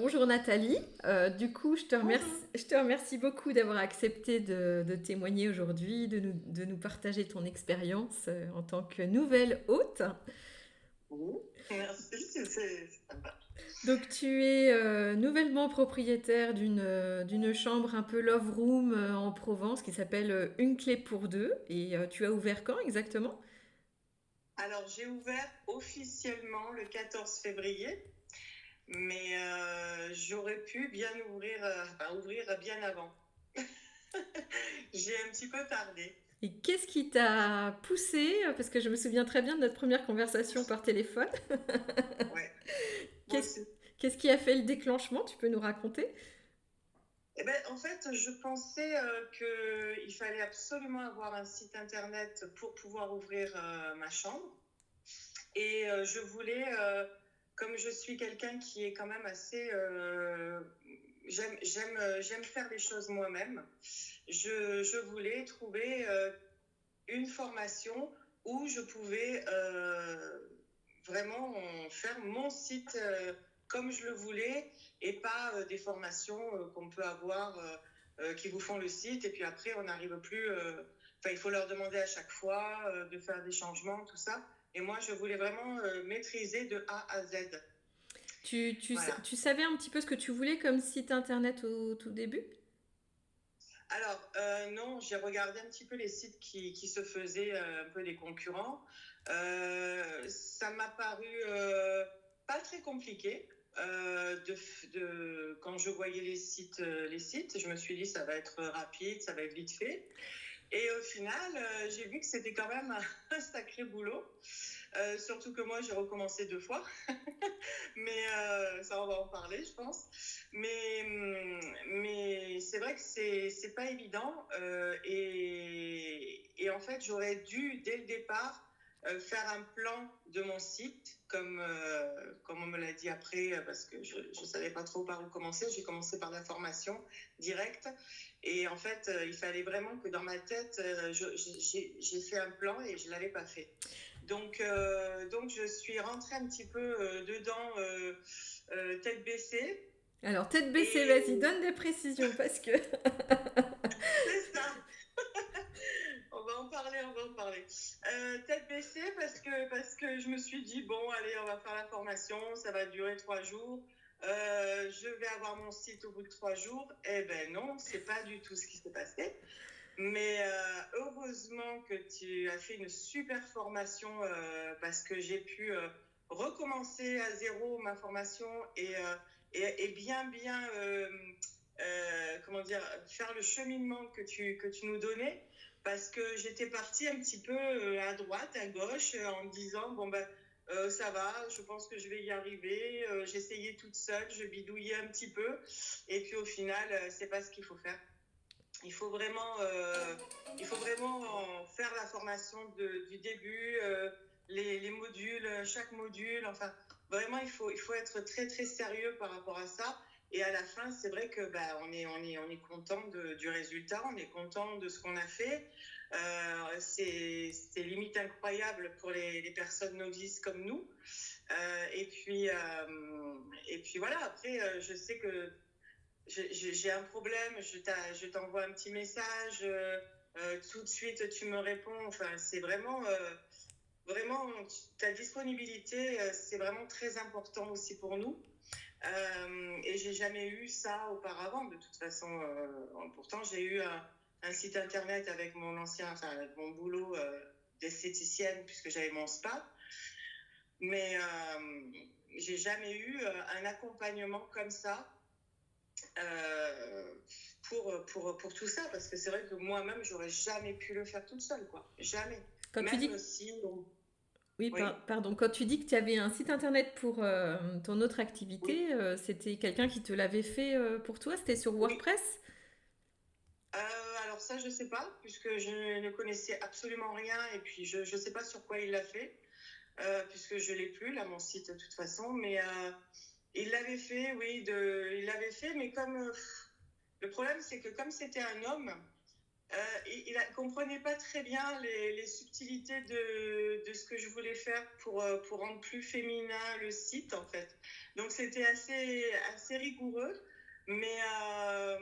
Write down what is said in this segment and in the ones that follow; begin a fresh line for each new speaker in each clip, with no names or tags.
Bonjour Nathalie. Du coup,
Bonjour.
je te remercie beaucoup d'avoir accepté de témoigner aujourd'hui, de nous partager ton expérience en tant que nouvelle hôte.
Oui, merci, c'est sympa.
Donc, tu es nouvellement propriétaire d'une chambre un peu love room en Provence qui s'appelle Une clé pour deux. Et tu as ouvert quand exactement?
Alors, j'ai ouvert officiellement le 14 février, mais j'aurais pu bien ouvrir bien avant. J'ai un petit peu tardé.
Et qu'est-ce qui t'a poussé? Parce que je me souviens très bien de notre première conversation par téléphone.
Ouais, moi
Qu'est-ce,
aussi.
qu'est-ce qui a fait le déclenchement? Tu peux nous raconter?
Eh ben, en fait, je pensais qu'il fallait absolument avoir un site internet pour pouvoir ouvrir ma chambre. Et je voulais, comme je suis quelqu'un qui est quand même assez... j'aime faire les choses moi-même. Je voulais trouver une formation où je pouvais vraiment faire mon site comme je le voulais et pas des formations qu'on peut avoir qui vous font le site et puis après on n'arrive plus. Enfin, il faut leur demander à chaque fois de faire des changements, tout ça. Et moi, je voulais vraiment maîtriser de A à Z. Voilà.
Tu savais un petit peu ce que tu voulais comme site internet au tout début?
Alors, non, j'ai regardé un petit peu les sites qui se faisaient un peu des concurrents. Ça m'a paru pas très compliqué. Quand je voyais les sites, je me suis dit ça va être rapide, ça va être vite fait. Et au final, j'ai vu que c'était quand même un sacré boulot. Surtout que moi, j'ai recommencé 2 fois. Mais ça, on va en parler, je pense. Mais c'est vrai que c'est pas évident. Et en fait, j'aurais dû, dès le départ, faire un plan de mon site, comme on me l'a dit après, parce que je ne savais pas trop par où commencer. J'ai commencé par la formation directe. Et en fait, il fallait vraiment que dans ma tête, j'ai fait un plan et je ne l'avais pas fait. Donc, je suis rentrée un petit peu dedans, tête baissée.
Alors, tête baissée, vas-y,
Et
donne des précisions parce que.
c'est ça, on va en parler, on va en parler. Tête baissée parce que je me suis dit, bon, allez, on va faire la formation, ça va durer 3 jours. Je vais avoir mon site au bout de 3 jours. Eh ben non, c'est pas du tout ce qui s'est passé. Mais heureusement que tu as fait une super formation parce que j'ai pu recommencer à zéro ma formation et bien, comment dire, faire le cheminement que tu nous donnais parce que j'étais partie un petit peu à droite, à gauche en me disant, bon ben, ça va, je pense que je vais y arriver. J'essayais toute seule, je bidouillais un petit peu et puis au final, c'est pas ce qu'il faut faire. Il faut vraiment, faire la formation du début, les modules, chaque module. Enfin, vraiment, il faut être très très sérieux par rapport à ça. Et à la fin, c'est vrai que bah, on est content du résultat, on est content de ce qu'on a fait. C'est limite incroyable pour les personnes novices comme nous. Et puis voilà. Après, je sais que j'ai un problème, je t'envoie un petit message, tout de suite tu me réponds. Enfin, c'est vraiment ta disponibilité, c'est vraiment très important aussi pour nous. Et j'ai jamais eu ça auparavant, de toute façon. Pourtant, j'ai eu un site internet avec avec mon boulot d'esthéticienne, puisque j'avais mon spa. Mais j'ai jamais eu un accompagnement comme ça euh, pour tout ça, parce que c'est vrai que moi-même, j'aurais jamais pu le faire toute seule, quoi. Jamais.
Quand tu
Même
dis.
si,
Oui,
oui,
pardon. Quand tu dis que tu avais un site internet pour ton autre
oui,
activité, c'était quelqu'un qui te l'avait fait pour toi? C'était sur
oui.
WordPress?
Alors ça, je sais pas, puisque je ne connaissais absolument rien, et puis je ne sais pas sur quoi il l'a fait, puisque je l'ai plus, là, mon site, de toute façon, mais il l'avait fait, oui, il l'avait fait, mais comme... le problème, c'est que comme c'était un homme, Il ne comprenait pas très bien les subtilités de ce que je voulais faire pour rendre plus féminin le site, en fait. Donc, c'était assez rigoureux. Mais, euh,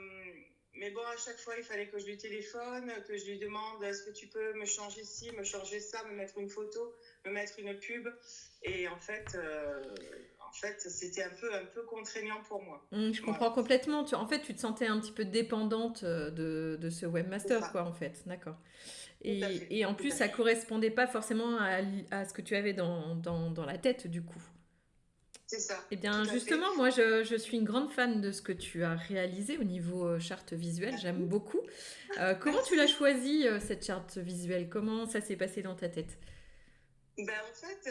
mais bon, à chaque fois, il fallait que je lui téléphone, que je lui demande est-ce que tu peux me changer ci, me changer ça, me mettre une photo, me mettre une pub. Et en fait c'était un peu contraignant pour moi.
Je comprends
Voilà,
complètement. En fait, tu te sentais un petit peu dépendante de ce
c'est
webmaster,
ça.
quoi, en fait. D'accord.
Tout à fait.
Et en
Tout
plus,
à
ça
fait.
correspondait pas forcément à ce que tu avais dans la tête, du coup.
C'est ça,
Eh
tout
bien,
à fait.
justement, moi, je suis une grande fan de ce que tu as réalisé au niveau charte visuelle. J'aime
Merci.
beaucoup. Comment tu l'as
Merci.
choisie, cette charte visuelle? Comment ça s'est passé dans ta tête?
Ben, en fait,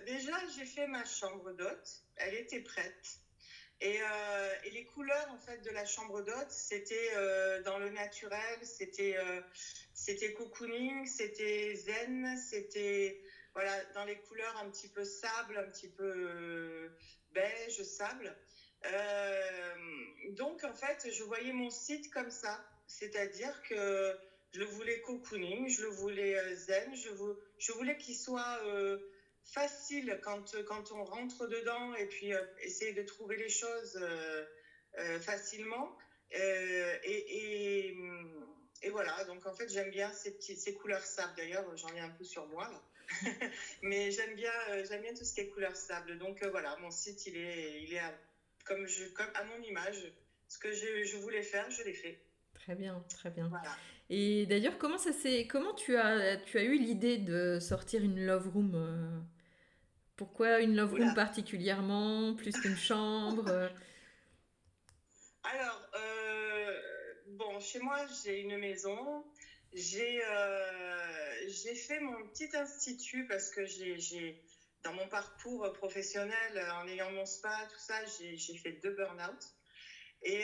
déjà, j'ai fait ma chambre d'hôte. Elle était prête. Et les couleurs, en fait, de la chambre d'hôte, c'était dans le naturel, c'était cocooning, c'était zen, c'était voilà, dans les couleurs un petit peu sable, un petit peu beige, sable. Euh, donc, en fait, je voyais mon site comme ça. C'est-à-dire que je le voulais cocooning, je le voulais zen, je voulais qu'il soit facile quand on rentre dedans et puis essayer de trouver les choses facilement. Euh, et, et, et voilà, donc en fait, j'aime bien ces couleurs sable. D'ailleurs, j'en ai un peu sur moi, là. Mais j'aime bien tout ce qui est couleur sable. Donc voilà, mon site, il est comme à mon image. Ce que je voulais faire, je l'ai fait.
Très bien, très bien.
Voilà.
Et d'ailleurs, comment tu as eu l'idée de sortir une love room? Pourquoi une love room
Oula.
particulièrement, plus qu'une chambre?
Alors, bon, chez moi, j'ai une maison. J'ai fait mon petit institut parce que dans mon parcours professionnel, en ayant mon spa, tout ça, j'ai fait 2 burn-out. Et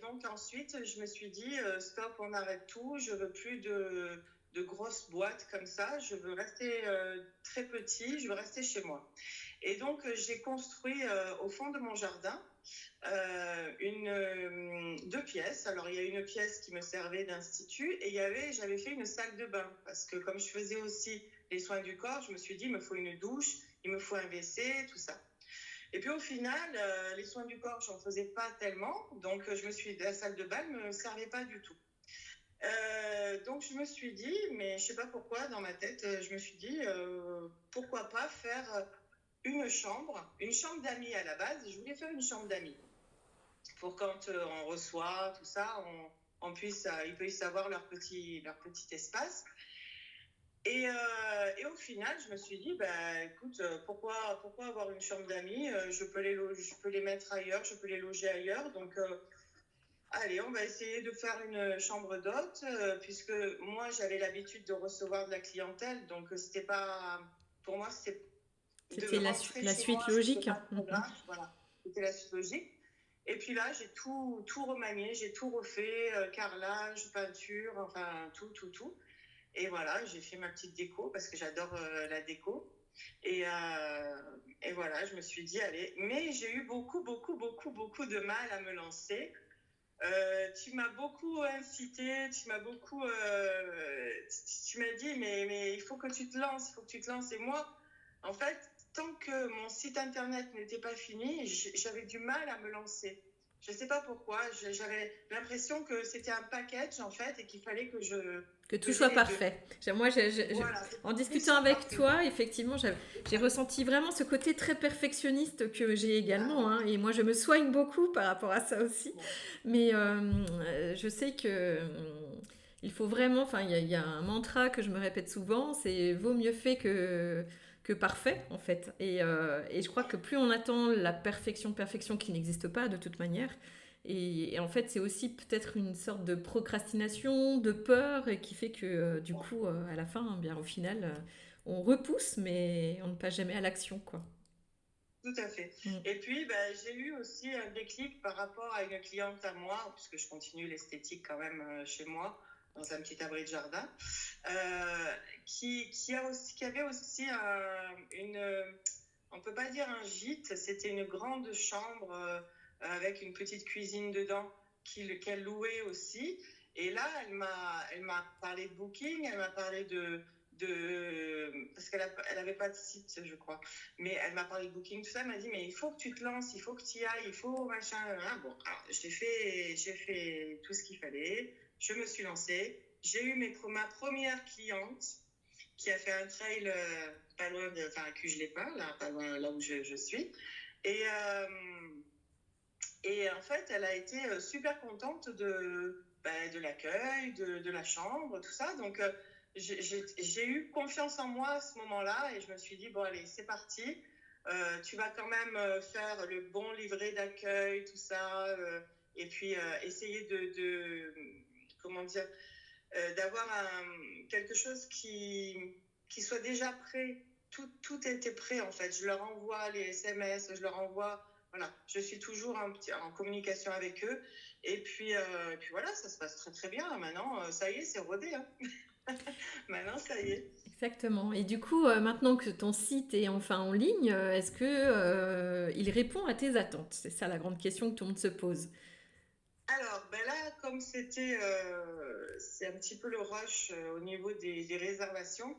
donc ensuite, je me suis dit, stop, on arrête tout. Je veux plus de grosses boîtes comme ça. Je veux rester très petit. Je veux rester chez moi. Et donc, j'ai construit au fond de mon jardin 2 pièces. Alors, il y a une pièce qui me servait d'institut et j'avais fait une salle de bain parce que comme je faisais aussi les soins du corps, je me suis dit, il me faut une douche, il me faut un WC, tout ça. Et puis au final, les soins du corps, j'en faisais pas tellement, donc la salle de bain ne me servait pas du tout. Donc je me suis dit, mais je sais pas pourquoi, dans ma tête, je me suis dit, pourquoi pas faire une chambre d'amis à la base. Je voulais faire une chambre d'amis pour quand on reçoit tout ça, ils puissent avoir leur petit espace. Et au final, je me suis dit, bah, écoute, pourquoi avoir une chambre d'amis? Je peux les mettre ailleurs, je peux les loger ailleurs. Donc, allez, on va essayer de faire une chambre d'hôte, puisque moi, j'avais l'habitude de recevoir de la clientèle. Donc, c'était pas, pour moi, c'était de
C'était
rentrer
la
chez moi,
suite
c'était
logique.
pas trop grave. Voilà, c'était la suite logique. Et puis là, j'ai tout remanié, j'ai tout refait, carrelage, peinture, enfin, tout. Et voilà, j'ai fait ma petite déco parce que j'adore la déco. Et, euh, et voilà, je me suis dit, allez. Mais j'ai eu beaucoup de mal à me lancer. Tu m'as beaucoup incité, tu m'as dit, mais il faut que tu te lances, il faut que tu te lances. Et moi, en fait, tant que mon site internet n'était pas fini, j'avais du mal à me lancer. Je ne sais pas pourquoi, j'avais l'impression que c'était un package, en fait, et qu'il fallait que je
Que tout
faisais
soit
les deux.
parfait.
Voilà,
En
tout
discutant
soit
avec
parfait.
toi, effectivement, j'ai ressenti vraiment ce côté très perfectionniste que j'ai
Ah
également,
ouais.
hein, et moi, je me soigne beaucoup par rapport à ça aussi.
Bon.
Mais je sais que il faut vraiment, enfin, il y a un mantra que je me répète souvent, c'est vaut mieux fait que parfait, en fait. Et je crois que plus on attend la perfection qui n'existe pas de toute manière, et en fait, c'est aussi peut-être une sorte de procrastination, de peur, et qui fait que du coup, à la fin, bien, au final, on repousse, mais on ne passe jamais à l'action, quoi.
Tout à fait.
Mm.
Et puis, ben, j'ai eu aussi un déclic par rapport à une cliente à moi, puisque je continue l'esthétique quand même chez moi, dans un petit abri de jardin, qui avait aussi on peut pas dire un gîte, c'était une grande chambre avec une petite cuisine dedans qu'elle louait aussi. Et là, elle m'a parlé de Booking, elle m'a parlé parce elle avait pas de site, je crois. Mais elle m'a parlé de Booking, tout ça. Elle m'a dit, mais il faut que tu te lances, il faut que tu y ailles, il faut machin. Bon, alors, j'ai fait tout ce qu'il fallait. Je me suis lancée. J'ai eu ma première cliente qui a fait un trail pas loin enfin, à Cuges-les-Pins, là, pas loin là où je suis. Et, euh, et en fait, elle a été super contente de l'accueil, de la chambre, tout ça. Donc, j'ai eu confiance en moi à ce moment-là et je me suis dit, bon, allez, c'est parti. Tu vas quand même faire le bon livret d'accueil, tout ça. Et puis, essayer comment dire, d'avoir quelque chose qui soit déjà prêt. Tout était prêt, en fait. Je leur envoie les SMS, je leur envoie... Voilà, je suis toujours en communication avec eux. Et puis voilà, ça se passe très très bien. Maintenant, ça y est, c'est rodé. Hein. Maintenant, ça y est.
Exactement. Et du coup, maintenant que ton site est enfin en ligne, est-ce que il répond à tes attentes? C'est ça la grande question que tout le monde se pose.
Alors, ben là, comme c'est un petit peu le rush au niveau des réservations,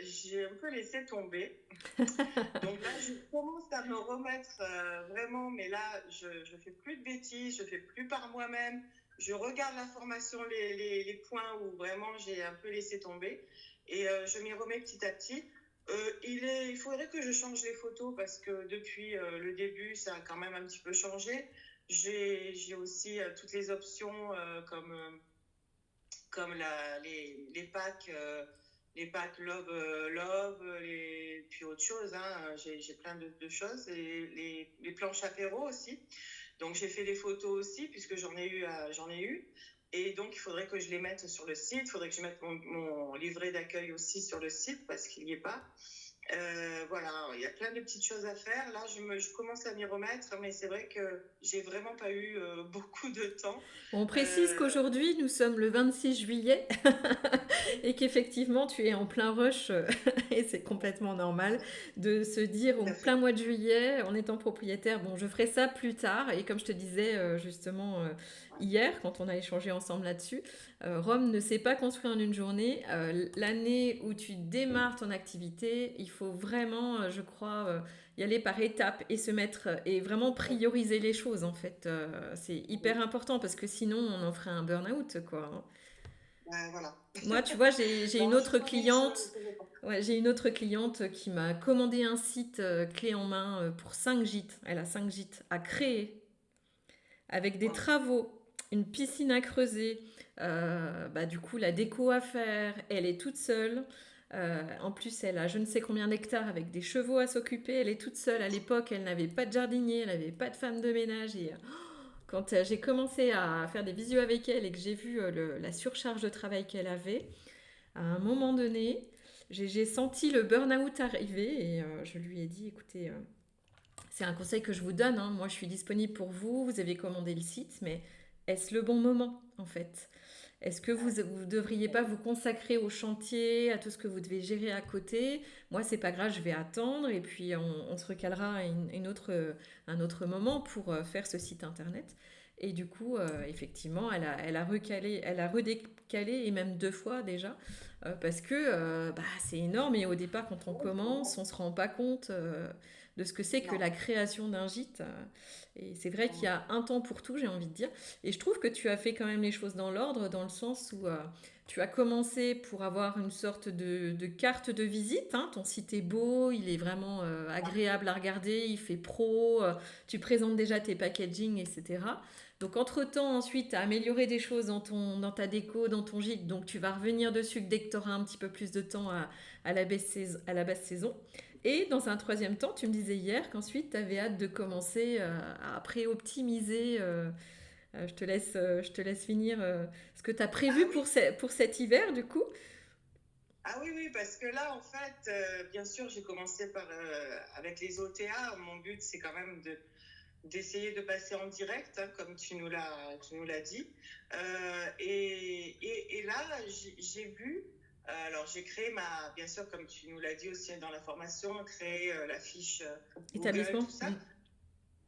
j'ai un peu laissé tomber. Donc là, je commence à me remettre vraiment, mais là, je fais plus de bêtises, je fais plus par moi-même. Je regarde l'information, les points où vraiment j'ai un peu laissé tomber et je m'y remets petit à petit. Il faudrait que je change les photos parce que depuis le début, ça a quand même un petit peu changé. J'ai aussi toutes les options comme les packs. Les packs Love, puis autre chose, hein, j'ai plein de choses, et les planches apéro aussi. Donc j'ai fait des photos aussi, puisque j'en ai eu. Et donc il faudrait que je les mette sur le site, il faudrait que je mette mon livret d'accueil aussi sur le site, parce qu'il n'y est pas. Voilà, il y a plein de petites choses à faire. Là, je commence à m'y remettre, mais c'est vrai que j'ai vraiment pas eu beaucoup de temps.
On précise
Euh,
qu'aujourd'hui, nous sommes le 26 juillet et qu'effectivement, tu es en plein rush et c'est complètement normal de se dire
Tout
au
à
plein
fait.
mois de juillet, en étant propriétaire, bon, je ferai ça plus tard. Et comme je te disais justement hier, quand on a échangé ensemble là-dessus, Rome ne s'est pas construit en une journée. L'année où tu démarres ton activité, il faut vraiment, je crois, y aller par étapes et se mettre et vraiment prioriser les choses en fait. C'est hyper important parce que sinon on en ferait un burn-out quoi, hein.
Voilà.
Moi, tu vois, j'ai une
Non,
autre
je
cliente.
faisais pas.
Ouais, j'ai une autre cliente qui m'a commandé un site clé en main pour 5 gîtes. Elle a 5 gîtes à créer avec des
Wow.
travaux, une piscine à creuser, bah, du coup la déco à faire. Elle est toute seule. En plus, elle a je ne sais combien d'hectares avec des chevaux à s'occuper. Elle est toute seule. À l'époque, elle n'avait pas de jardinier, elle n'avait pas de femme de ménage. Et quand j'ai commencé à faire des visios avec elle et que j'ai vu la surcharge de travail qu'elle avait, à un moment donné, j'ai senti le burn-out arriver et je lui ai dit, écoutez, c'est un conseil que je vous donne, hein. Moi je suis disponible pour vous, vous avez commandé le site, mais est-ce le bon moment en fait? Est-ce que vous ne devriez pas vous consacrer au chantier, à tout ce que vous devez gérer à côté? Moi, c'est pas grave, je vais attendre et puis on se recalera à un autre moment pour faire ce site internet. Et du coup, effectivement, elle a recalé, elle a redécalé et même 2 fois déjà parce que bah, c'est énorme et au départ, quand on commence, on se rend pas compte de ce que c'est que
Non.
la création d'un gîte. Et c'est vrai qu'il y a un temps pour tout, j'ai envie de dire. Et je trouve que tu as fait quand même les choses dans l'ordre, dans le sens où tu as commencé pour avoir une sorte de carte de visite, hein. Ton site est beau, il est vraiment agréable à regarder, il fait pro, tu présentes déjà tes packaging, etc. Donc entre-temps, ensuite, tu as amélioré des choses dans ta déco, dans ton gîte, donc tu vas revenir dessus dès que tu auras un petit peu plus de temps à la basse saison. Et dans un troisième temps, tu me disais hier qu'ensuite tu avais hâte de commencer à pré-optimiser. Je te laisse finir ce que tu as
Ah
prévu
oui.
pour cet hiver du coup.
Ah oui, oui, parce que là, en fait, bien sûr, j'ai commencé avec les OTA. Mon but, c'est quand même d'essayer de passer en direct, hein, comme tu nous l'as dit. Et là, j'ai vu, alors j'ai créé bien sûr, comme tu nous l'as dit aussi dans la formation, créer la fiche Google,
Établissement.
tout ça.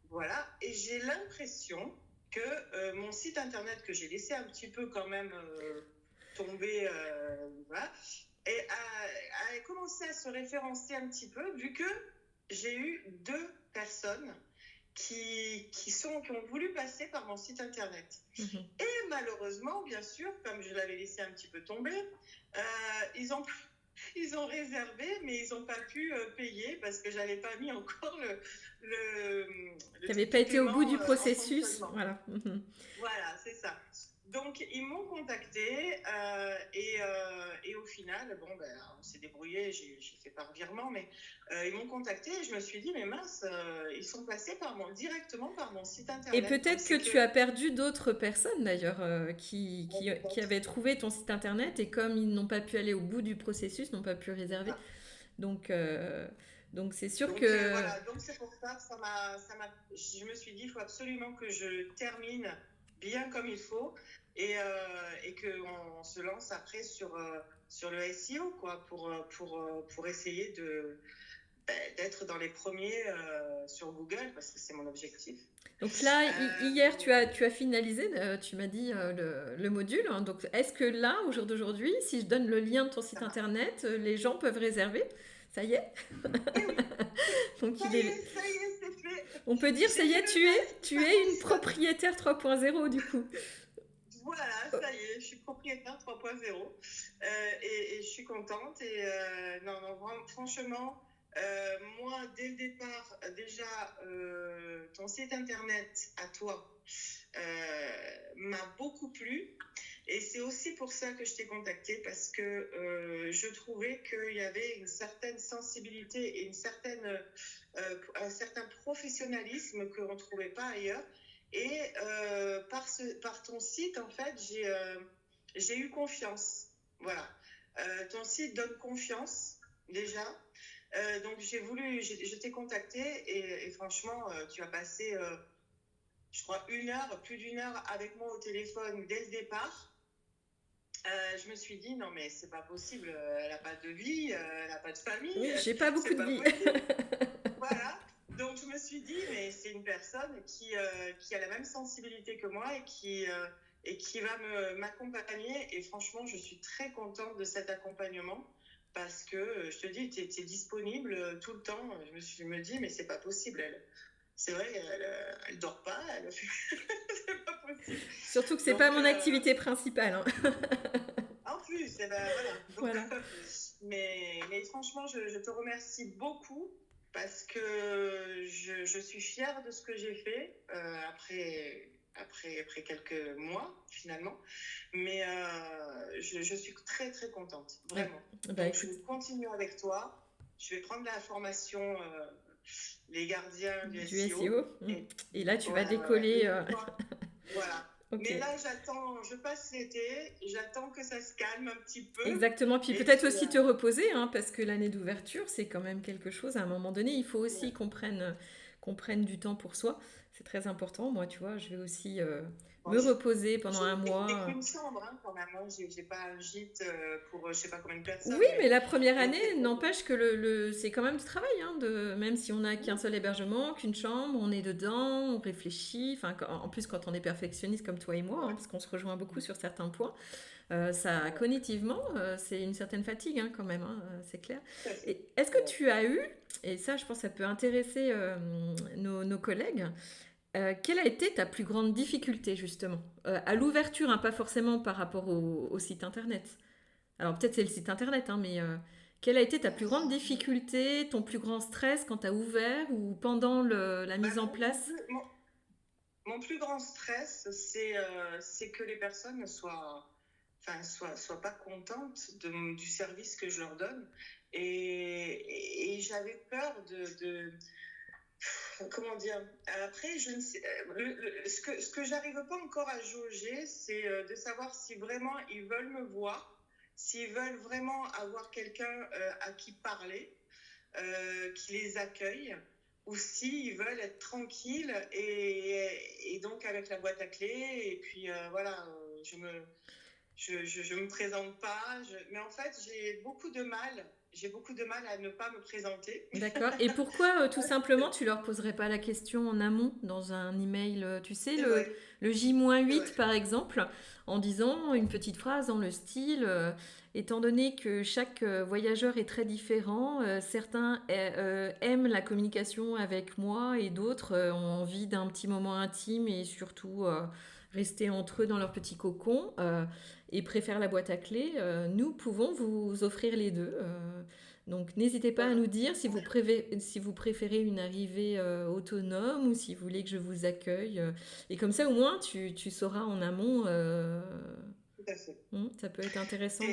Voilà. Et j'ai l'impression que mon site internet que j'ai laissé un petit peu quand même tomber, voilà, et a commencé à se référencer un petit peu, vu que j'ai eu 2 personnes qui ont voulu passer par mon site internet. Et malheureusement, bien sûr, comme je l'avais laissé un petit peu tomber, ils ont réservé, mais ils n'ont pas pu payer parce que j'avais pas mis encore
Tu n'avais pas été au bout du
en
processus.
fonctionnement.
Voilà.
Voilà, c'est ça. Donc, ils m'ont contacté et au final, bon, ben, on s'est débrouillé, j'ai fait par virement, mais ils m'ont contacté et je me suis dit, mais mince, ils sont passés directement par mon site internet.
Et peut-être que tu as perdu d'autres personnes d'ailleurs qui avaient trouvé ton site internet et comme ils n'ont pas pu aller au bout du processus, n'ont pas pu réserver. Donc c'est sûr que...
voilà, donc c'est pour ça que je me suis dit, il faut absolument que je termine bien comme il faut et qu'on se lance après sur le SEO, quoi, pour essayer d'être dans les premiers sur Google, parce que c'est mon objectif.
Donc là, hier, tu as finalisé, tu m'as dit, le module. Hein. Donc est-ce que là, au jour d'aujourd'hui, si je donne le lien de ton site internet, les gens peuvent réserver? Ça y est.
Donc ça y est, c'est fait.
On peut dire, ça y est, tu es une propriétaire 3.0 du coup.
Voilà, ça y est, je suis propriétaire 3.0 et je suis contente. Et non, franchement, moi, dès le départ, déjà, ton site internet à toi m'a beaucoup plu. Et c'est aussi pour ça que je t'ai contactée, parce que je trouvais qu'il y avait une certaine sensibilité et un certain professionnalisme que l'on ne trouvait pas ailleurs. Et par ton site, en fait, j'ai eu confiance. Voilà. Ton site donne confiance, déjà. Donc, je t'ai contactée et franchement, tu as passé, je crois, plus d'une heure avec moi au téléphone dès le départ. Je me suis dit, non, mais c'est pas possible, elle n'a pas de vie, elle n'a pas de famille.
Oui, j'ai pas beaucoup de vie.
Voilà. Donc, je me suis dit, mais c'est une personne qui a la même sensibilité que moi et qui va m'accompagner. Et franchement, je suis très contente de cet accompagnement parce que, je te dis, tu es disponible tout le temps. Je me dis, mais c'est pas possible, elle. C'est vrai, elle dort pas, c'est pas possible.
Surtout que c'est pas mon activité principale. Hein.
En plus, eh ben, voilà. Donc, mais franchement, je te remercie beaucoup parce que je suis fière de ce que j'ai fait après quelques mois finalement. Mais je suis très très contente, vraiment. Donc, je vais continuer avec toi. Je vais prendre la formation les gardiens du SEO.
Et là, tu vas décoller.
Voilà. Okay. Mais là, je passe l'été, j'attends que ça se calme un petit peu.
Exactement, puis peut-être aussi te reposer, hein, parce que l'année d'ouverture, c'est quand même quelque chose, à un moment donné, il faut aussi qu'on prenne du temps pour soi. C'est très important. Moi, tu vois, je vais aussi me reposer pendant un mois.
J'ai qu'une chambre, hein, quand même. J'ai pas un gîte pour je sais pas combien de personnes.
Oui, mais la première année n'empêche que c'est quand même du travail. Hein, même si on n'a qu'un seul hébergement, qu'une chambre, on est dedans, on réfléchit. Enfin, en plus, quand on est perfectionniste comme toi et moi, hein, parce qu'on se rejoint beaucoup sur certains points, ça, cognitivement, c'est une certaine fatigue hein, quand même, hein, c'est clair. Et est-ce que tu as eu, et ça, je pense que ça peut intéresser nos collègues, quelle a été ta plus grande difficulté justement à l'ouverture, hein, pas forcément par rapport au site internet. Alors peut-être c'est le site internet, hein, mais quelle a été ta plus grande difficulté, ton plus grand stress quand tu as ouvert ou pendant la mise en place?
Mon plus grand stress, c'est que les personnes ne soient pas contentes du service que je leur donne. Et j'avais peur de comment dire, après je ne sais, ce que j'arrive pas encore à jauger, c'est de savoir si vraiment ils veulent me voir, s'ils veulent vraiment avoir quelqu'un à qui parler, qui les accueille, ou s'ils veulent être tranquilles et donc avec la boîte à clés et puis voilà, je me présente pas, mais en fait j'ai beaucoup de mal j'ai beaucoup de mal à ne pas me présenter.
D'accord. Et pourquoi, tout simplement, tu leur poserais pas la question en amont dans un email, tu sais,
C'est vrai,
le
c'est
J-8
vrai.
par exemple, en disant une petite phrase dans le style, étant donné que chaque voyageur est très différent, certains aiment la communication avec moi et d'autres ont envie d'un petit moment intime et surtout rester entre eux dans leur petit cocon et préfèrent la boîte à clés, nous pouvons vous offrir les deux. Donc n'hésitez pas à
Voilà.
nous dire si vous préférez une arrivée autonome ou si vous voulez que je vous accueille. Et comme ça, au moins, tu sauras en amont.
Tout à fait.
Ça peut être intéressant de...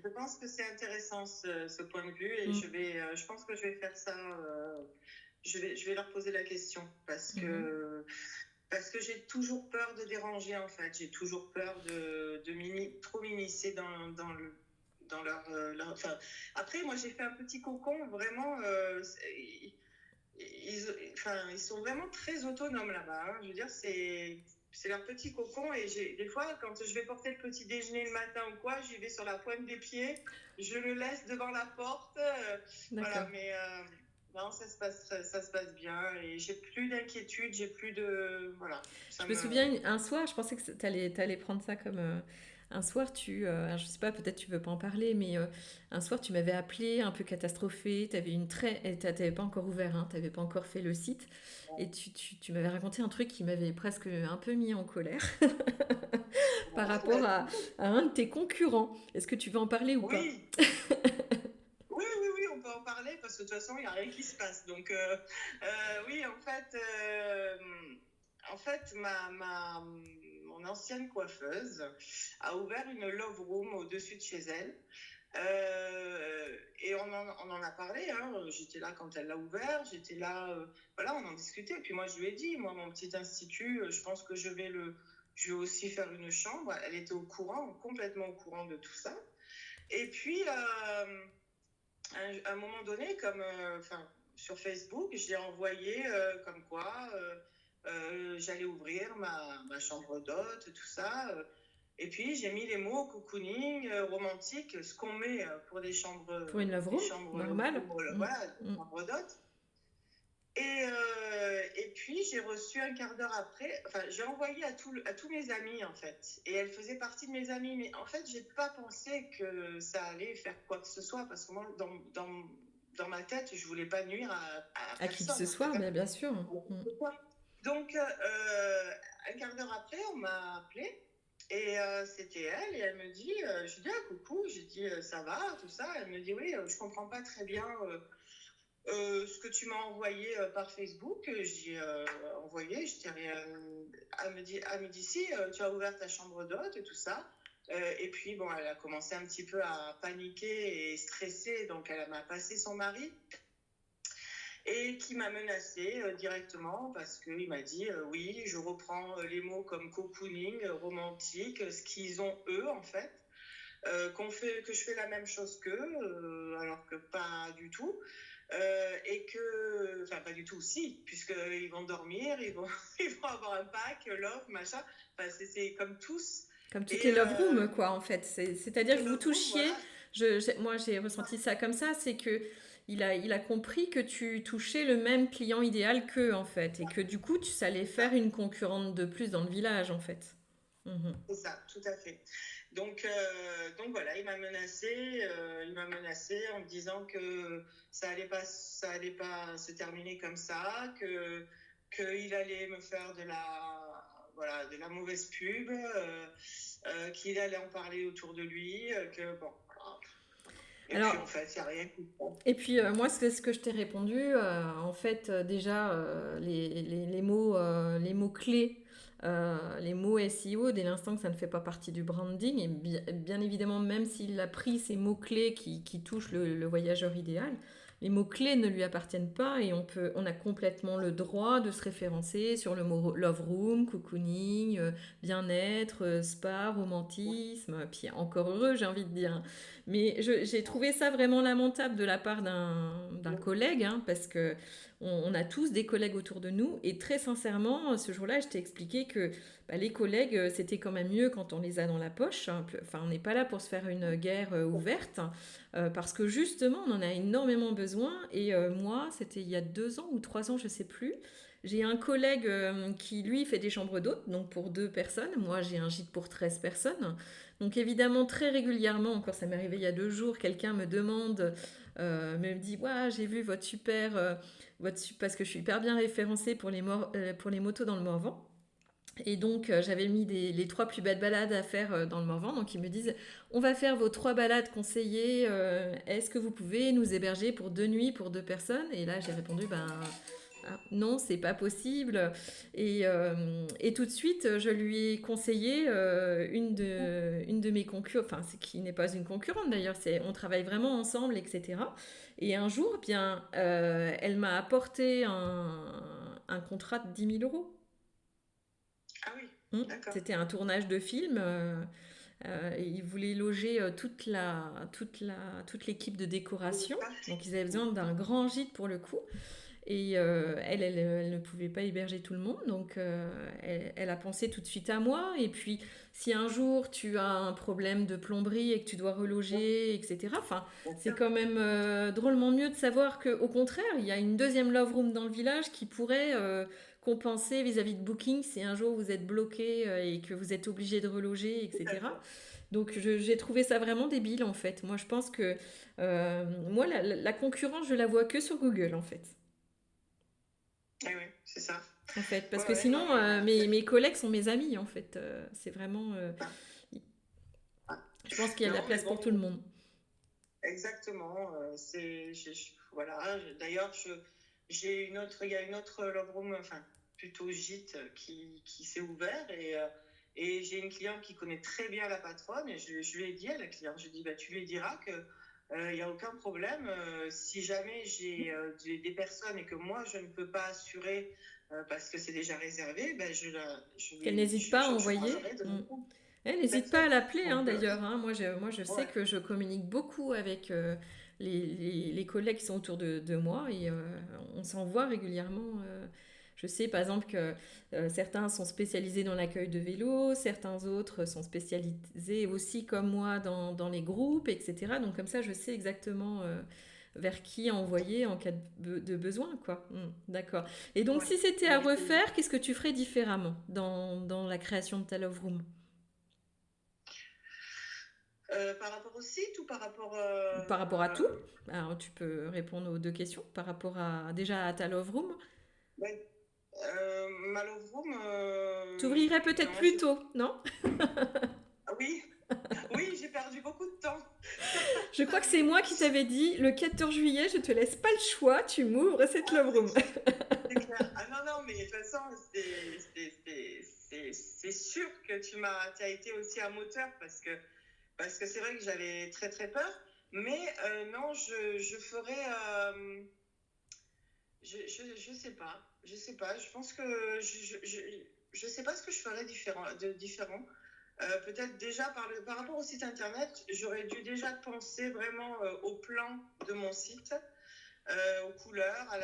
Je pense que c'est intéressant ce point de vue et
Hmm,
je pense que je vais faire ça. Je vais leur poser la question
mhm.
parce que j'ai toujours peur de déranger en fait. J'ai toujours peur trop m'immiscer dans enfin, après, moi j'ai fait un petit cocon vraiment. Enfin, ils sont vraiment très autonomes là-bas. Hein. Je veux dire, c'est leur petit cocon et des fois, quand je vais porter le petit déjeuner le matin ou quoi, j'y vais sur la pointe des pieds, je le laisse devant la porte. Voilà,
D'accord.
mais non, ça se passe bien et j'ai plus d'inquiétude, j'ai plus de. Voilà, ça
Je me
me.
souviens un soir, je pensais que t'allais prendre ça comme un soir. Alors, je sais pas, peut-être tu veux pas en parler, mais un soir tu m'avais appelé un peu catastrophée. T'avais pas encore ouvert, hein, t'avais pas encore fait le site, et tu m'avais raconté un truc qui m'avait presque un peu mis en colère par rapport à un de tes concurrents. Est-ce que tu veux en parler ou pas?
Oui, oui, on peut en parler parce que de toute façon, il n'y a rien qui se passe. Donc, oui, en fait mon ancienne coiffeuse a ouvert une love room au-dessus de chez elle. Et on en a parlé. Hein. J'étais là quand elle l'a ouvert. J'étais là. Voilà, on en discutait. Et puis moi, je lui ai dit, moi, mon petit institut, je pense que je vais aussi faire une chambre. Elle était au courant, complètement au courant de tout ça. Et puis, à un moment donné, enfin, sur Facebook, j'ai envoyé comme quoi j'allais ouvrir ma chambre d'hôte, tout ça. Et puis, j'ai mis les mots cocooning, romantique, ce qu'on met pour
Pour une love
des
room,
chambres
normal.
voilà, des
Mm.
chambres d'hôte. Et puis, j'ai reçu un quart d'heure après, enfin, j'ai envoyé à tous mes amis, en fait. Et elle faisait partie de mes amis. Mais en fait, j'ai pas pensé que ça allait faire quoi que ce soit, parce que moi, dans ma tête, je voulais pas nuire à
À qui que
personne,
ce
en fait.
soit,
Hein.
mais bien sûr. Mm.
Donc, un quart d'heure après, on m'a appelé. Et c'était elle, et elle me dit, je lui dis, ah, coucou, j'ai dit, ça va, tout ça. Elle me dit, oui, je comprends pas très bien ce que tu m'as envoyé par Facebook. J'ai envoyé, je t'ai rien. Elle me dit si, tu as ouvert ta chambre d'hôte et tout ça. Et puis, bon, elle a commencé un petit peu à paniquer et stresser, donc elle m'a passé son mari et qui m'a menacée directement parce qu'il m'a dit oui, je reprends les mots comme cocooning, romantique, ce qu'ils ont eux en fait. Que je fais la même chose qu'eux, alors que pas du tout. Enfin, pas du tout, si, puisqu'ils vont dormir, ils vont avoir un pack, love, machin. Enfin, c'est comme tous.
Comme toutes les
Et
love rooms, quoi, en fait. C'est-à-dire
les
que vous
love rooms,
touchiez,
voilà.
moi j'ai ressenti ça comme ça, c'est que il a compris que tu touchais le même client idéal qu'eux, en fait, et que du coup, ça allait
C'est
faire
ça,
une concurrente de plus dans le village, en fait. Mhm.
c'est ça, tout à fait. Donc voilà, il m'a menacé en me disant que ça allait pas se terminer comme ça, qu'il allait me faire voilà, de la mauvaise pub, qu'il allait en parler autour de lui, que bon. Voilà. Et puis
Alors,
en fait, il n'y a rien qui se passe.
et puis moi, c'est ce que je t'ai répondu. En fait, déjà, les mots clés, les mots SEO, dès l'instant que ça ne fait pas partie du branding, et bien évidemment, même s'il a pris ces mots clés qui touchent le voyageur idéal, les mots clés ne lui appartiennent pas et on a complètement le droit de se référencer sur le mot love room, cocooning, bien-être, spa, romantisme, puis encore heureux, j'ai envie de dire. Mais j'ai trouvé ça vraiment lamentable de la part d'un collègue, hein, parce que on a tous des collègues autour de nous. Et très sincèrement, ce jour-là, je t'ai expliqué que les collègues, c'était quand même mieux quand on les a dans la poche. Enfin, on n'est pas là pour se faire une guerre ouverte, parce que justement, on en a énormément besoin. Et moi, c'était il y a 2 ans ou 3 ans, je sais plus. J'ai un collègue qui, lui, fait des chambres d'hôtes, donc pour 2 personnes. Moi, j'ai un gîte pour 13 personnes. Donc évidemment, très régulièrement, encore ça m'est arrivé il y a 2 jours, quelqu'un me demande, me dit, ouais, j'ai vu votre super, parce que je suis hyper bien référencée pour les motos dans le Morvan. Et donc, j'avais mis les 3 plus belles balades à faire dans le Morvan. Donc, ils me disent, on va faire vos 3 balades conseillées. Est-ce que vous pouvez nous héberger pour 2 nuits pour 2 personnes? Et là, j'ai répondu, ben non, c'est pas possible. Et tout de suite, je lui ai conseillé une de mes concurrentes, enfin, qui n'est pas une concurrente d'ailleurs, on travaille vraiment ensemble, etc. Et un jour, bien, elle m'a apporté un contrat de 10 000 euros.
Ah oui, d'accord.
C'était un tournage de film. Et ils voulaient loger toute l'équipe de décoration. Donc ils avaient besoin d'un grand gîte pour le coup. Et elle ne pouvait pas héberger tout le monde, donc elle a pensé tout de suite à moi. Et puis, si un jour tu as un problème de plomberie et que tu dois reloger, etc., enfin, c'est quand même drôlement mieux de savoir qu'au contraire, il y a une deuxième Love Room dans le village qui pourrait compenser vis-à-vis de Booking si un jour vous êtes bloqué et que vous êtes obligé de reloger, etc. Donc j'ai trouvé ça vraiment débile en fait. Moi je pense que moi la concurrence je la vois que sur Google en fait.
Eh oui, c'est ça.
En fait, parce
Ouais,
que
ouais, non,
sinon, mes collègues sont mes amis, en fait. C'est vraiment... je pense qu'il y a de la
non, mais
place
bon,
pour tout le monde.
exactement. Voilà. D'ailleurs, il y a une autre Love Room, enfin, plutôt gîte, qui s'est ouvert et j'ai une cliente qui connaît très bien la patronne et je lui ai dit à la cliente, je lui ai dit, bah, tu lui diras que il n'y a aucun problème. Si jamais j'ai des personnes et que moi je ne peux pas assurer parce que c'est déjà réservé, ben
Qu'elle n'hésite pas à
je
envoyer.
changerai de mon
Elle n'hésite pas à
personne.
l'appeler, hein,
Donc,
d'ailleurs. Hein. Moi, je sais
ouais.
que je communique beaucoup avec les collègues qui sont autour de moi et on s'envoie régulièrement. Je sais, par exemple, que certains sont spécialisés dans l'accueil de vélos, certains autres sont spécialisés aussi, comme moi, dans les groupes, etc. Donc, comme ça, je sais exactement vers qui envoyer en cas de besoin, quoi. D'accord. Et donc,
Ouais.
si c'était à refaire, qu'est-ce que tu ferais différemment dans la création de ta Love Room?
Par rapport au site ou par rapport
Par rapport à tout, alors tu peux répondre aux 2 questions. Par rapport déjà à ta Love Room,
ouais. Ma Love Room,
t'ouvrirais peut-être
non,
plus tôt, non?
Ah oui, oui, j'ai perdu beaucoup de temps.
Je crois que c'est moi qui t'avais dit, le 14 juillet, je te laisse pas le choix, tu m'ouvres cette Love Room.
C'est clair. Ah non, non, mais de toute façon, c'est sûr que tu as été aussi un moteur parce que c'est vrai que j'avais très très peur. Mais non, je ferais. Je sais pas. Je sais pas. Je pense que je sais pas ce que je ferais différent. Peut-être déjà par rapport au site internet, j'aurais dû déjà penser vraiment au plan de mon site, aux couleurs,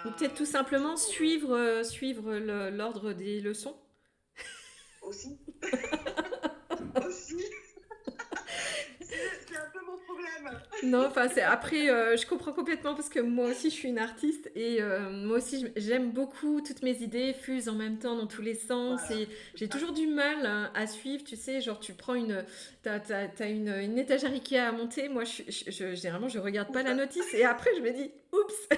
Ou peut-être tout
à
simplement
tout
suivre l'ordre des leçons.
aussi. Aussi. C'est un peu mon problème.
Non, enfin, après, je comprends complètement parce que moi aussi, je suis une artiste et moi aussi, j'aime beaucoup toutes mes idées fusent en même temps dans tous les sens
Voilà.
et j'ai toujours du mal hein, à suivre, tu sais, genre tu prends t'as une étagère Ikea à monter, moi, généralement, je regarde pas la notice et après, je me dis, oups.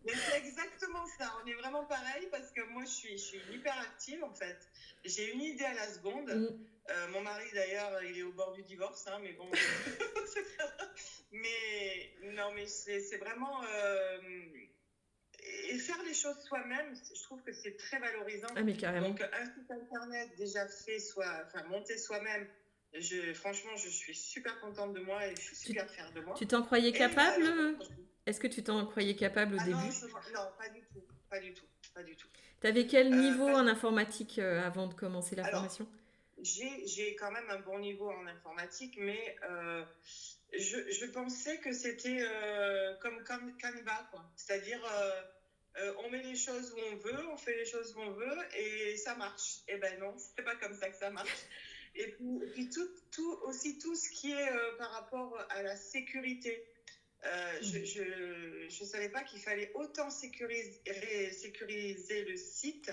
Mais c'est exactement ça. On est vraiment pareil parce que moi, je suis hyper active en fait. J'ai une idée à la seconde. Mon mari d'ailleurs, il est au bord du divorce, hein, mais bon. Mais non, mais c'est vraiment et faire les choses soi-même. Je trouve que c'est très valorisant.
Ah, mais carrément.
Donc un site internet déjà fait, monté soi-même. Franchement, je suis super contente de moi et je suis super fière de moi.
Tu t'en croyais capable Est-ce que tu t'en croyais capable au début?
Non, pas du tout. Pas du tout. Pas du tout.
T'avais quel niveau en informatique avant de commencer la formation?
J'ai quand même un bon niveau en informatique, mais je pensais que c'était comme Canva, quoi. C'est-à-dire, on met les choses où on veut, on fait les choses où on veut et ça marche. Eh ben non, c'est pas comme ça que ça marche. Et puis aussi tout ce qui est par rapport à la sécurité. Je savais pas qu'il fallait autant sécuriser le site.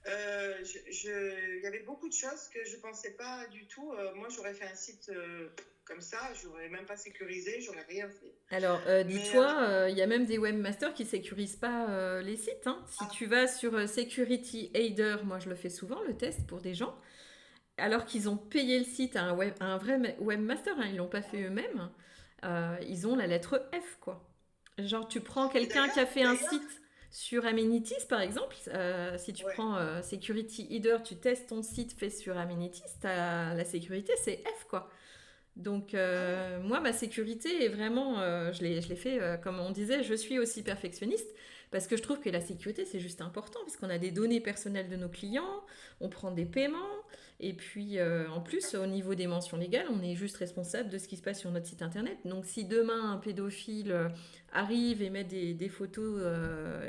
Il y avait beaucoup de choses que je pensais pas du tout. Moi, j'aurais fait un site comme ça, j'aurais même pas sécurisé, j'aurais rien fait.
Alors,
Mais
dis-toi, il y a même des webmasters qui sécurisent pas les sites, hein. Si
ah,
tu vas sur Security Aider, moi je le fais souvent, le test pour des gens, alors qu'ils ont payé le site à un vrai webmaster, hein, ils l'ont pas fait eux-mêmes, ils ont la lettre F, quoi. Genre, tu prends
et
quelqu'un qui a fait un
d'ailleurs,
site sur Amenities, par exemple, si tu
ouais.
prends Security Aider, tu testes ton site fait sur Amenities, la sécurité, c'est F, quoi. Donc,
Ah ouais.
moi, ma sécurité est vraiment, je l'ai fait, comme on disait, je suis aussi perfectionniste, parce que je trouve que la sécurité, c'est juste important, parce qu'on a des données personnelles de nos clients, on prend des paiements, et puis en plus, au niveau des mentions légales, on est juste responsable de ce qui se passe sur notre site internet. Donc, si demain un pédophile arrive et met des photos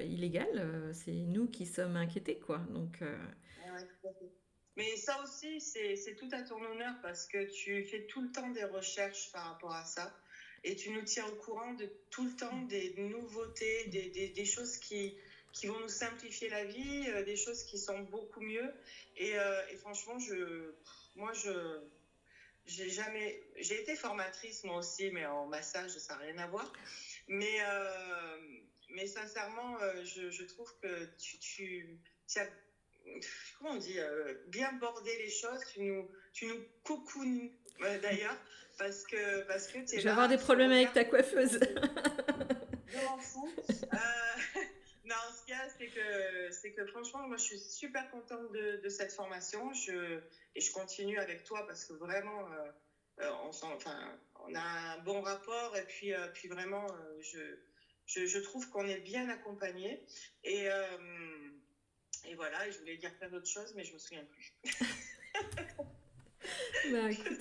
illégales, c'est nous qui sommes inquiétés, quoi. Donc,
Ouais, ouais, tout à fait. Mais ça aussi, c'est tout à ton honneur parce que tu fais tout le temps des recherches par rapport à ça et tu nous tiens au courant de tout le temps des nouveautés, des choses qui vont nous simplifier la vie, des choses qui sont beaucoup mieux. Et franchement, moi, j'ai été formatrice moi aussi, mais en massage, ça n'a rien à voir. Mais sincèrement, je trouve que tu as, comment on dit, bien bordé les choses, tu nous cocoones d'ailleurs, parce que tu es
je vais avoir
là,
des
tu
problèmes avec
regardes
ta
des choses,
coiffeuse.
je m'en fous. Non, ce qu'il y a, c'est que franchement, moi, je suis super contente de cette formation. Et je continue avec toi parce que vraiment, enfin, on a un bon rapport. Et puis vraiment, je trouve qu'on est bien accompagnés. Et voilà, et je voulais dire plein d'autres choses, mais je me souviens plus.
Bah écoute,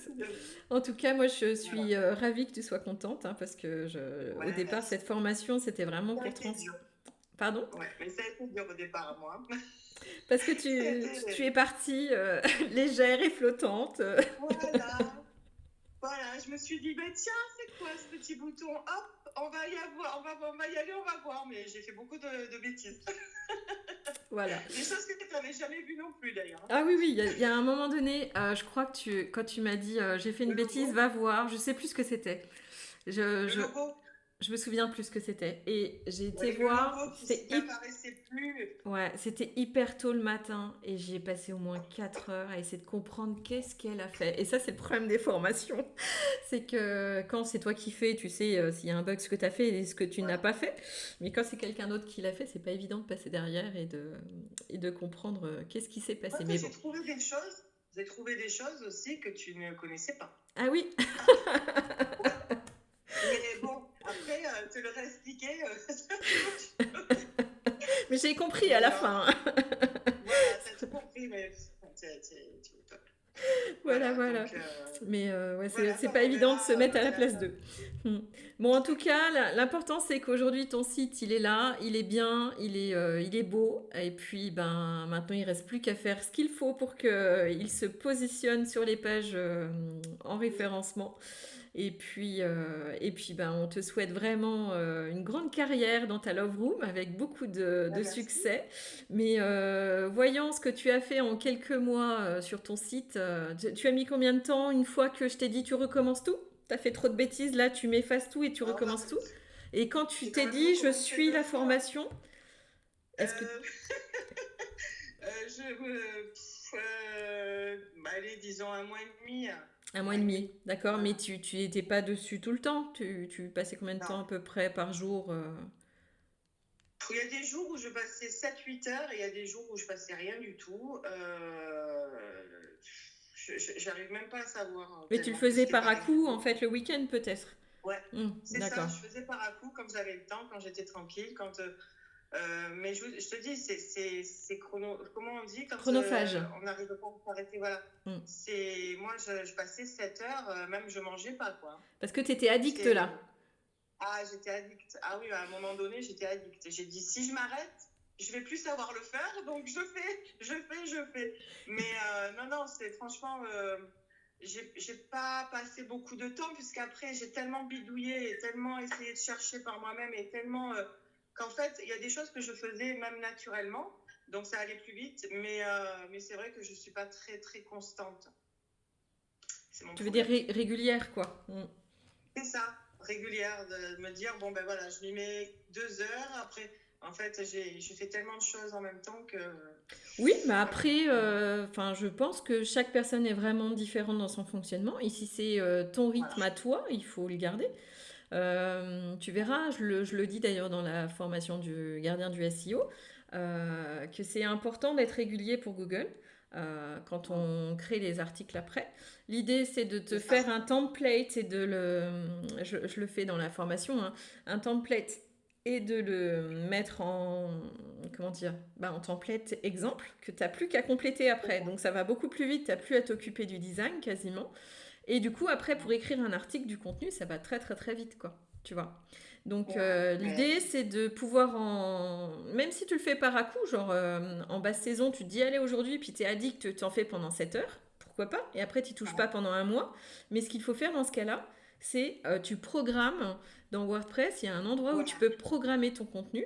en tout cas, moi je
Voilà.
suis ravie que tu sois contente, hein, parce que au
Ouais,
départ, cette
merci.
formation, c'était vraiment
Ça a
pour
été dur.
Pardon?
Ouais, mais ça a été dur au départ à moi.
Parce que
Ça a
tu es
été...
partie légère et flottante.
Voilà. Voilà, je me suis dit, ben tiens, c'est quoi ce petit bouton? Hop, on va y avoir, on va y aller, on va voir. Mais j'ai fait beaucoup de bêtises.
Voilà.
Des choses que tu n'avais jamais vues non plus d'ailleurs.
Ah oui, oui, il y a un moment donné, je crois que quand tu m'as dit j'ai fait une
Le
bêtise,
logo,
va voir, je sais plus ce que c'était. Je,
le
je,
logo,
je me souviens plus ce que c'était. Et j'ai été
ouais, le
voir,
logo qui n'apparaissait plus.
ouais, c'était hyper tôt le matin et j'y ai passé au moins 4 heures à essayer de comprendre qu'est-ce qu'elle a fait. Et ça, c'est le problème des formations. C'est que quand c'est toi qui fais, tu sais s'il y a un bug, ce que tu as fait et ce que tu n'as
Voilà.
pas fait. Mais quand c'est quelqu'un d'autre qui l'a fait, c'est pas évident de passer derrière et de comprendre qu'est-ce qui s'est
Moi,
passé. Mais bon.
j'ai trouvé des choses aussi que tu ne connaissais pas.
Ah oui,
Ouais. Mais bon, après, te le réexpliquer,
mais j'ai compris à
mais
la fin.
voilà, t'as tout compris, mais tu es top.
Voilà,
Voilà,
voilà.
donc
Mais ouais,
voilà,
c'est
bah,
pas
on
évident de
verra
se mettre à la
à la
place
fin.
d'eux. Hmm. Bon, en tout cas, l'important c'est qu'aujourd'hui ton site il est là, il est bien, il est beau. Et puis ben maintenant il reste plus qu'à faire ce qu'il faut pour qu'il se positionne sur les pages en
Oui,
référencement. Et puis ben, on te souhaite vraiment une grande carrière dans ta Love Room avec beaucoup
bah,
de
merci.
succès. Mais voyant ce que tu as fait en quelques mois sur ton site, tu as mis combien de temps une fois que je t'ai dit tu recommences tout? T'as fait trop de bêtises, là tu m'effaces tout et tu
Alors,
recommences tout. Et quand tu
j'ai quand
t'es
même
dit je
recommencé
suis
deux
la
fois.
formation, est-ce que
Euh, allez, disons un mois et demi.
un
Un
mois
mois
et
et
demi,
demi.
d'accord, mais
Voilà.
tu n'étais pas dessus tout le temps. Tu passais combien de temps
Non.
à peu près par jour
Il y a des jours où je passais 7-8 heures et il y a des jours où je passais rien du tout. J'arrive même pas à savoir
Mais tu le
tellement que
faisais
c'était
par
pas
à-coup,
régulier.
en fait, le week-end peut-être.
Ouais, c'est ça.
D'accord.
Je faisais par à coup quand j'avais le temps, quand j'étais tranquille, quand Mais je te dis, c'est comment on dit quand
Chronophage.
on n'arrive pas à s'arrêter, voilà.
Mm.
Moi, je passais 7 heures, même je mangeais pas, quoi.
Parce que tu étais addict
C'est,
là.
ah, j'étais addict. Ah oui, à un moment donné, j'étais addict. J'ai dit, si je m'arrête, je vais plus savoir le faire, donc je fais. Mais non, non, c'est franchement, j'ai pas passé beaucoup de temps, puisqu'après, j'ai tellement bidouillé et tellement essayé de chercher par moi-même et tellement qu'en fait, il y a des choses que je faisais même naturellement, donc ça allait plus vite, mais c'est vrai que je suis pas très, très constante. C'est mon
Tu veux dire
problème.
régulière, quoi. Mm.
C'est ça, régulière, de me dire, bon ben voilà, je m'y mets 2 heures, après, en fait, j'ai fait tellement de choses en même temps que...
Oui, mais
Voilà.
après, je pense que chaque personne est vraiment différente dans son fonctionnement. Et si c'est ton
Voilà.
rythme à toi, il faut le garder. Tu verras, je le dis d'ailleurs dans la formation du gardien du SEO, que c'est important d'être régulier pour Google quand on crée les articles après. L'idée, c'est de te
C'est ça.
faire un template et je le fais dans la formation, hein, un template et de le mettre comment dire, en template exemple que tu n'as plus qu'à compléter après. Donc ça va beaucoup plus vite, tu n'as plus à t'occuper du design quasiment. Et du coup, après, pour écrire un article, du contenu, ça va très très très vite, quoi. Tu vois. Donc,
Ouais, mais
l'idée, c'est de pouvoir même si tu le fais par à coup, genre en basse saison, tu te dis, allez, aujourd'hui, puis tu es addict, tu en fais pendant 7 heures, pourquoi pas. Et après, tu touches pas pendant un mois. Mais ce qu'il faut faire dans ce cas-là, c'est tu programmes dans WordPress, il y a un endroit où tu
voilà.
peux programmer ton contenu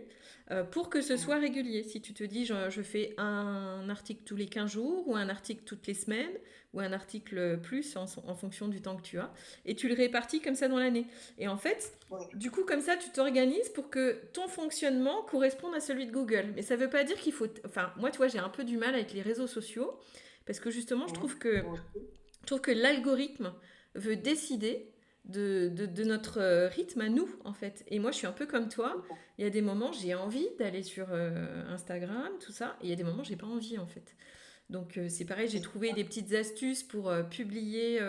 pour que ce soit régulier. Si tu te dis, je fais un article tous les 15 jours ou un article toutes les semaines, ou un article plus en fonction du temps que tu as, et tu le répartis comme ça dans l'année. Et en fait,
Ouais.
du coup, comme ça, tu t'organises pour que ton fonctionnement corresponde à celui de Google. Mais ça ne veut pas dire qu'il faut... Enfin, moi, tu vois, j'ai un peu du mal avec les réseaux sociaux, parce que justement, je trouve que l'algorithme veut décider de notre rythme à nous, en fait. Et moi, je suis un peu comme toi. Il y a des moments, j'ai envie d'aller sur Instagram, tout ça, et il y a des moments, j'ai pas envie, en fait. Donc c'est pareil, j'ai trouvé des petites astuces pour publier,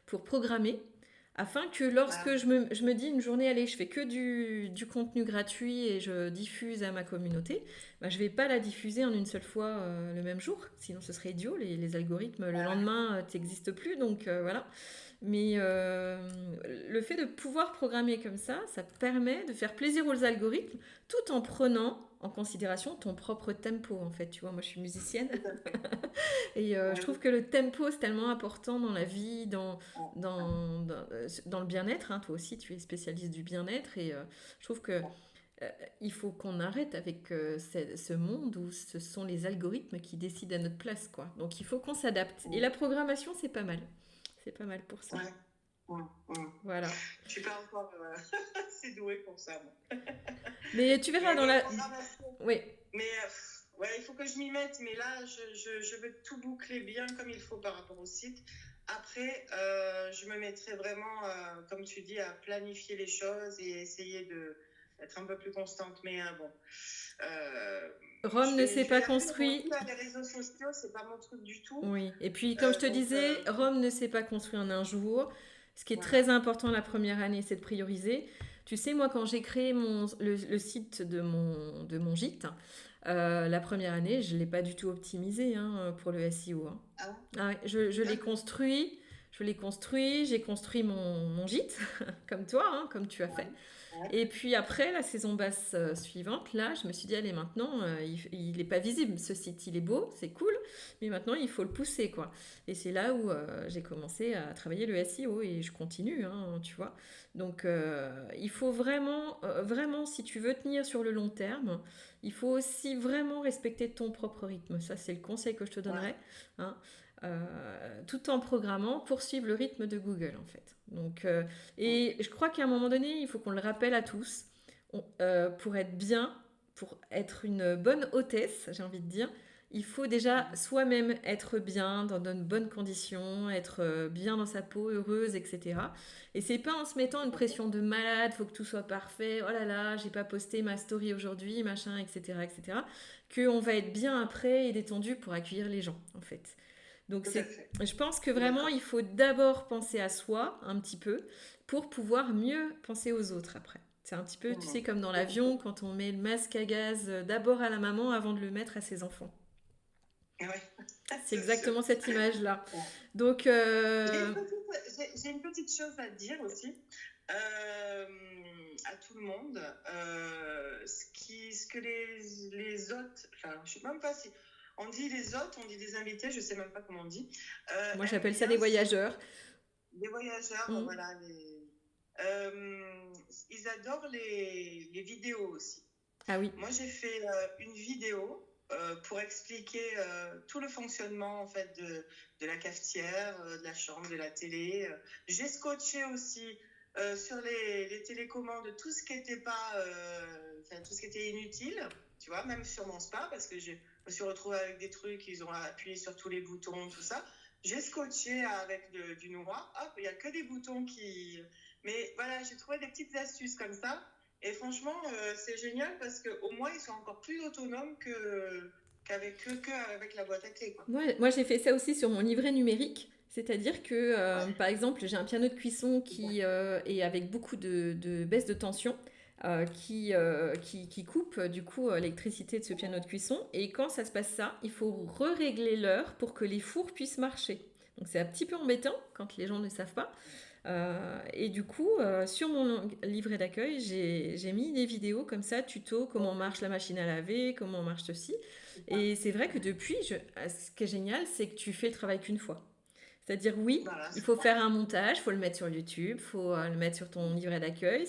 pour programmer, afin que lorsque je me dis une journée, allez, je fais que du contenu gratuit et je diffuse à ma communauté, je ne vais pas la diffuser en une seule fois le même jour, sinon ce serait idiot, les algorithmes, le lendemain, t'existent plus, donc voilà. Mais le fait de pouvoir programmer comme ça permet de faire plaisir aux algorithmes tout en prenant en considération ton propre tempo en fait. Tu vois, moi je suis musicienne
Tout à fait.
et je
Ouais.
trouve que le tempo c'est tellement important dans la vie, dans le bien-être, hein. Toi aussi tu es spécialiste du bien-être et je trouve que il faut qu'on arrête avec ce monde où ce sont les algorithmes qui décident à notre place, quoi. Donc il faut qu'on s'adapte. Et la programmation c'est pas mal. C'est pas mal pour ça.
Ouais. Ouais. Ouais.
Voilà.
Je suis pas encore assez douée pour ça, moi.
Mais tu verras
Mais
dans
ouais,
la...
programmation.
Oui.
Mais ouais, il faut que je m'y mette. Mais là, je veux tout boucler bien comme il faut par rapport au site. Après, je me mettrai vraiment, comme tu dis, à planifier les choses et essayer d'être un peu plus constante. Mais bon,
Rome ne s'est
je vais
pas
y arriver. Moi
construit.
aussi, là, les réseaux sociaux, c'est pas mon truc du tout.
Oui. Et puis, comme je te
Donc,
disais, Rome ne s'est pas construit en un jour. Ce qui est
voilà.
très important la première année, c'est de prioriser. Tu sais, moi, quand j'ai créé le site de mon gîte, la première année, je ne l'ai pas du tout optimisé hein, pour le SEO. Hein.
Ah ouais.
Ah ouais, je l'ai construit. J'ai construit mon gîte, comme toi, hein, comme tu as fait.
Ouais.
Et puis après, la saison basse suivante, là, je me suis dit, allez, maintenant, il n'est pas visible, ce site, il est beau, c'est cool, mais maintenant, il faut le pousser, quoi. Et c'est là où j'ai commencé à travailler le SEO et je continue, hein, tu vois. Donc, il faut vraiment, vraiment, si tu veux tenir sur le long terme, il faut aussi vraiment respecter ton propre rythme. Ça, c'est le conseil que je te donnerais, hein. Tout en programmant, poursuivre le rythme de Google, en fait. Donc, et je crois qu'à un moment donné, il faut qu'on le rappelle à tous, pour être bien, pour être une bonne hôtesse, j'ai envie de dire, il faut déjà soi-même être bien, dans de bonnes conditions, être bien dans sa peau, heureuse, etc. Et c'est pas en se mettant une pression de malade, faut que tout soit parfait, oh là là, j'ai pas posté ma story aujourd'hui, machin, etc., etc., qu'on va être bien après et détendu pour accueillir les gens, en fait. Donc
Tout à fait.
je pense que vraiment,
D'accord.
il faut d'abord penser à soi un petit peu pour pouvoir mieux penser aux autres après. C'est un petit peu, tu sais, comme dans l'avion, quand on met le masque à gaz d'abord à la maman avant de le mettre à ses enfants.
Ouais,
C'est
c'est sûr.
exactement cette image-là.
Ouais.
Donc,
J'ai une petite chose à dire aussi à tout le monde. Ce que les hôtes, enfin, je sais même pas si on dit les hôtes, on dit des invités, je sais même pas comment on dit,
moi,
aiment
j'appelle ça
bien,
des voyageurs.
les voyageurs,
Mm.
voilà, ils adorent les vidéos aussi.
Ah oui.
Moi, j'ai fait une vidéo pour expliquer tout le fonctionnement en fait de la cafetière, de la chambre, de la télé. J'ai scotché aussi sur les télécommandes tout ce qui était pas, tout ce qui était inutile, tu vois, même sur mon spa parce que je me suis retrouvée avec des trucs, ils ont appuyé sur tous les boutons, tout ça. J'ai scotché avec du noir. Hop, il y a que des boutons qui. Mais voilà, j'ai trouvé des petites astuces comme ça. Et franchement, c'est génial parce qu'au moins, ils sont encore plus autonomes qu'avec la boîte à clés, quoi.
Moi, j'ai fait ça aussi sur mon livret numérique. C'est-à-dire que, par exemple, j'ai un piano de cuisson qui est avec beaucoup de baisse de tension, qui coupe du coup l'électricité de ce piano de cuisson. Et quand ça se passe ça, il faut régler l'heure pour que les fours puissent marcher. Donc c'est un petit peu embêtant quand les gens ne savent pas. Et du coup, sur mon livret d'accueil, j'ai mis des vidéos comme ça, tuto, comment marche la machine à laver, comment marche ceci. Et c'est vrai que depuis, ce qui est génial, c'est que tu fais le travail qu'une fois. C'est-à-dire, oui,
Voilà,
il
c'est
faut
ça.
faire un montage, il faut le mettre sur YouTube, il faut le mettre sur ton livret d'accueil,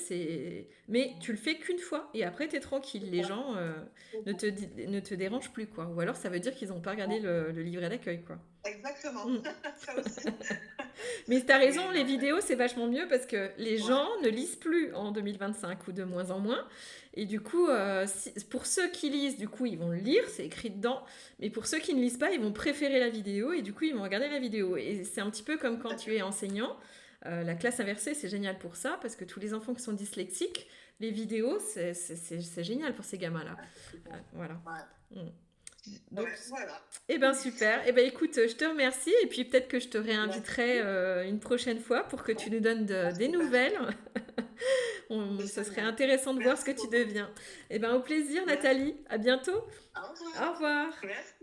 mais tu le fais qu'une fois et après, tu es tranquille. Les gens ne te dérangent plus, quoi. Ou alors, ça veut dire qu'ils n'ont pas regardé le livret d'accueil, quoi.
Exactement.
Mm.
Ça aussi.
Mais tu as raison,
Mais
les
non.
vidéos, c'est vachement mieux parce que les
Ouais.
gens ne lisent plus en 2025 ou de moins en moins. Et du coup, pour ceux qui lisent, du coup, ils vont le lire, c'est écrit dedans. Mais pour ceux qui ne lisent pas, ils vont préférer la vidéo et du coup, ils vont regarder la vidéo. Et c'est un petit peu comme quand tu es enseignant. La classe inversée, c'est génial pour ça parce que tous les enfants qui sont dyslexiques, les vidéos, c'est génial pour ces gamins-là.
Ah, c'est super.
Voilà.
Ouais.
Mm. Donc,
Ouais, voilà.
eh ben super. Eh ben écoute, je te remercie et puis peut-être que je te réinviterai
Merci.
une prochaine fois pour que
Ouais.
tu nous donnes
Ah,
des
super.
nouvelles.
C'est
Ce serait
génial.
intéressant de voir ce que
Merci
tu
beaucoup.
deviens. Eh ben au plaisir
Merci.
Nathalie. À bientôt.
Au revoir.
Au revoir.
Merci.